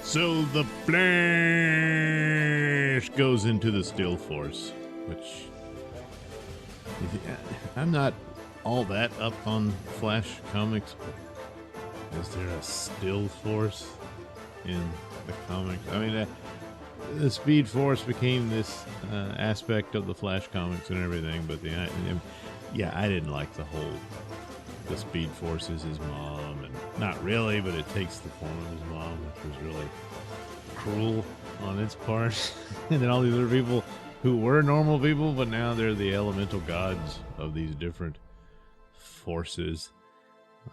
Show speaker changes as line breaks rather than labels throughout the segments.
So the Flash goes into the Still Force, which I'm not all that up on Flash comics. Is there a Still Force in the comics? I mean, the Speed Force became this aspect of the Flash comics and everything, but I didn't like the Speed Force is his mom, and not really, but it takes the form of his mom, which was really cruel on its part. And then all these other people who were normal people, but now they're the elemental gods of these different forces.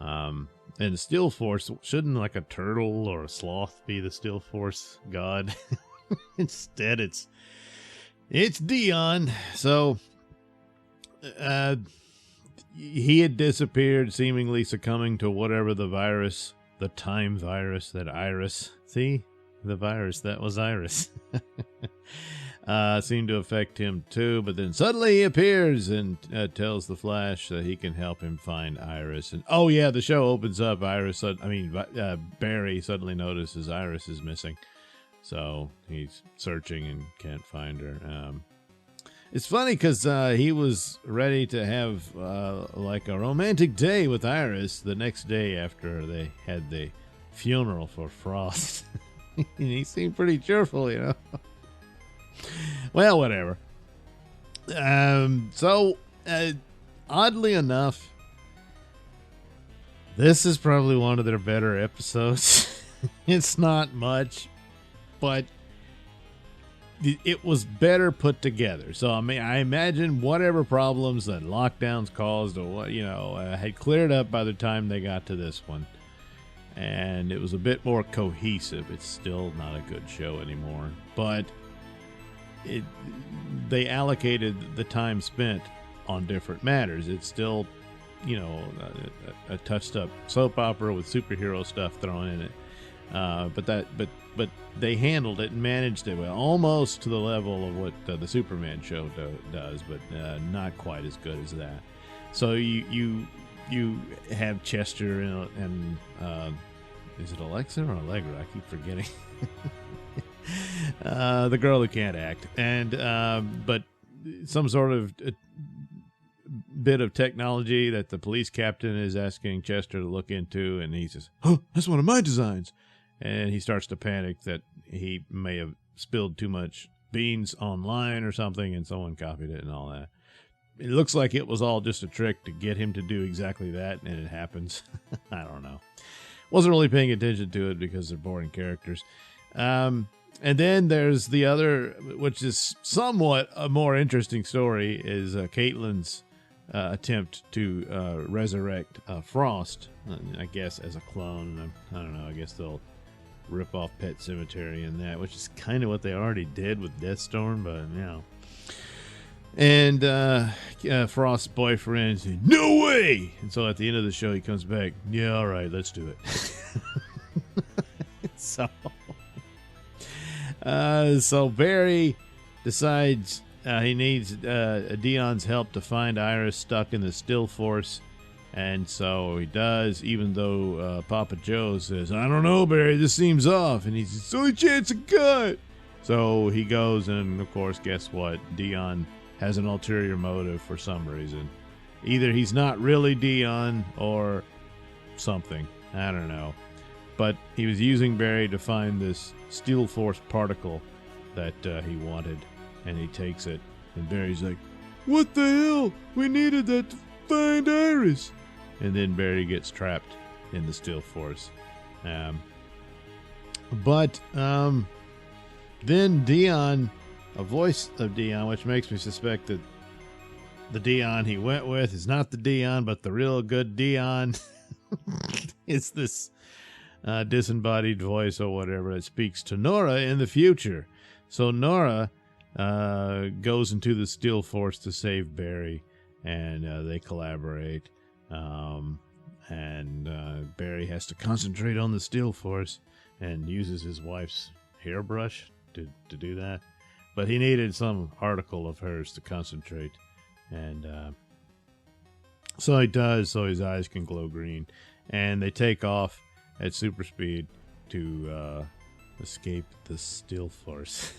And Still Force, shouldn't like a turtle or a sloth be the Still Force god? Instead, it's Dion. So, he had disappeared, seemingly succumbing to whatever the virus, the time virus that Iris, see? The virus that was Iris, seemed to affect him too, but then suddenly he appears and tells the Flash that he can help him find Iris. And oh yeah, the show opens up, Barry suddenly notices Iris is missing. So he's searching and can't find her. It's funny because he was ready to have like a romantic day with Iris the next day after they had the funeral for Frost. He seemed pretty cheerful, you know. Well, whatever. Oddly enough, this is probably one of their better episodes. It's not much, but it was better put together. So, I mean, I imagine whatever problems that lockdowns caused or what, had cleared up by the time they got to this one. And it was a bit more cohesive. It's still not a good show anymore, but they allocated the time spent on different matters. It's still, a touched up soap opera with superhero stuff thrown in it. But they handled it and managed it well, almost to the level of what the Superman show does, but not quite as good as that. So you have Chester and is it Alexa or Allegra? I keep forgetting. The girl who can't act, and but some sort of bit of technology that the police captain is asking Chester to look into, and he says, "Oh, that's one of my designs." And he starts to panic that he may have spilled too much beans online or something, and someone copied it and all that. It looks like it was all just a trick to get him to do exactly that, and it happens. I don't know. Wasn't really paying attention to it because they're boring characters. And then there's the other, which is somewhat a more interesting story, is Caitlin's attempt to resurrect Frost, I guess, as a clone. I don't know. I guess they'll rip off Pet Sematary in that, which is kind of what they already did with Deathstorm, but And Frost's boyfriend said, "No way!" And so at the end of the show, he comes back, "Yeah, all right, let's do it." So Barry decides he needs Dion's help to find Iris stuck in the Still Force. And so he does, even though Papa Joe says, "I don't know, Barry, this seems off." And he says, "It's the only chance I got." So he goes, and of course, guess what? Dion has an ulterior motive for some reason. Either he's not really Dion or something. I don't know. But he was using Barry to find this Steel Force particle that he wanted, and he takes it. And Barry's like, "What the hell? We needed that to find Iris." And then Barry gets trapped in the Steel Force. But then Dion, a voice of Dion, which makes me suspect that the Dion he went with is not the Dion, but the real good Dion. It's this disembodied voice or whatever that speaks to Nora in the future. So Nora goes into the Steel Force to save Barry, and they collaborate. And Barry has to concentrate on the Steel Force and uses his wife's hairbrush to do that. But he needed some article of hers to concentrate. And so he does, so his eyes can glow green. And they take off at super speed to escape the Steel Force.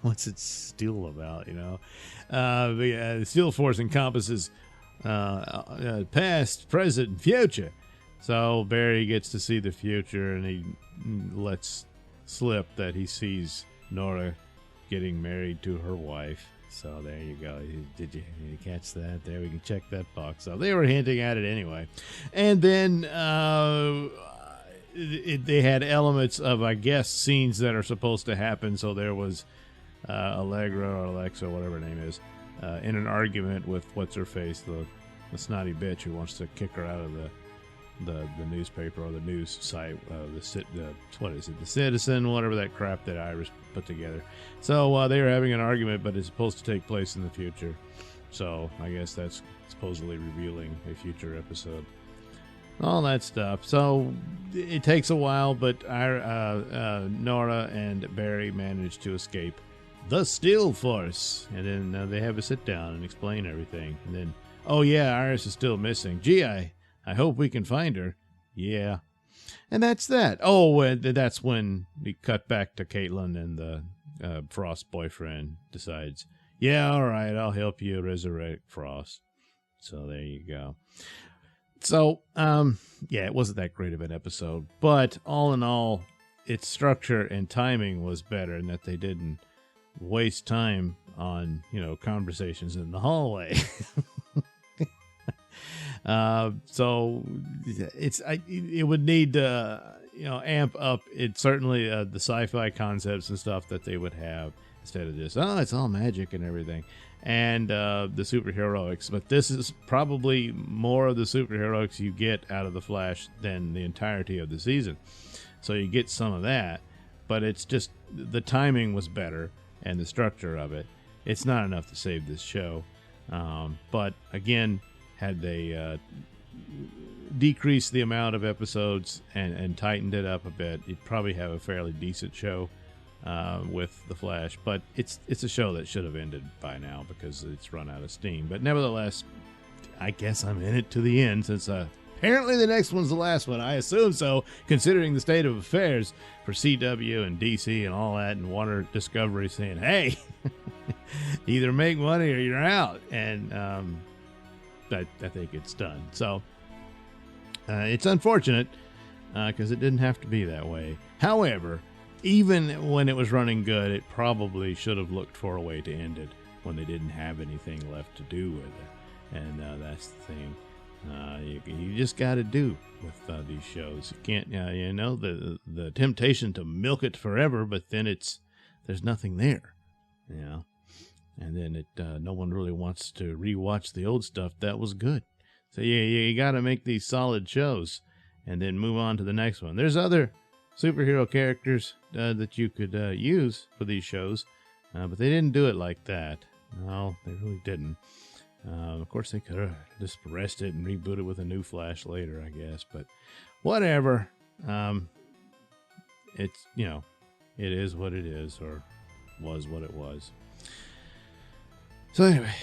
What's it still about, the Steel Force encompasses past, present, and future. So Barry gets to see the future, and he lets slip that he sees Nora getting married to her wife. So there you go. Did you catch that? There, we can check that box off. They were hinting at it anyway. And then they had elements of, I guess, scenes that are supposed to happen. So there was Allegra or Alexa, whatever her name is, in an argument with what's-her-face, the snotty bitch who wants to kick her out of the newspaper or the news site, what is it, the Citizen, whatever that crap that Iris put together. So they were having an argument, but it's supposed to take place in the future. So I guess that's supposedly revealing a future episode. All that stuff. So it takes a while, but Nora and Barry manage to escape the Steel Force, and then they have a sit down and explain everything. And then, oh yeah, Iris is still missing. Gee, I hope we can find her. Yeah. And that's that. Oh, and that's when we cut back to Caitlin, and the Frost boyfriend decides, yeah, all right, I'll help you resurrect Frost. So there you go. So, yeah, it wasn't that great of an episode, but all in all, its structure and timing was better, in that they didn't waste time on, conversations in the hallway. So it would need to, amp up it, certainly the sci-fi concepts and stuff that they would have, instead of just, it's all magic and everything, and the superheroics. But this is probably more of the superheroics you get out of the Flash than the entirety of the season. So you get some of that, but it's just the timing was better and the structure of it. It's not enough to save this show. But again, had they decreased the amount of episodes and tightened it up a bit, you'd probably have a fairly decent show with The Flash. But it's a show that should have ended by now because it's run out of steam. But nevertheless, I guess I'm in it to the end, since apparently the next one's the last one. I assume so, considering the state of affairs for CW and DC and all that, and Warner Discovery saying, hey, either make money or you're out. And I think it's done. So it's unfortunate because it didn't have to be that way. However, even when it was running good, it probably should have looked for a way to end it when they didn't have anything left to do with it. And that's the thing. You just got to do with these shows. You can't, the temptation to milk it forever, but then there's nothing there, and then no one really wants to rewatch the old stuff that was good. So you got to make these solid shows and then move on to the next one. There's other superhero characters that you could use for these shows, but they didn't do it like that. No, they really didn't. Of course, they could have just rest it and reboot it with a new Flash later, I guess. But whatever. It's, it is what it is, or was what it was. So anyway,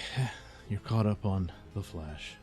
you're caught up on The Flash.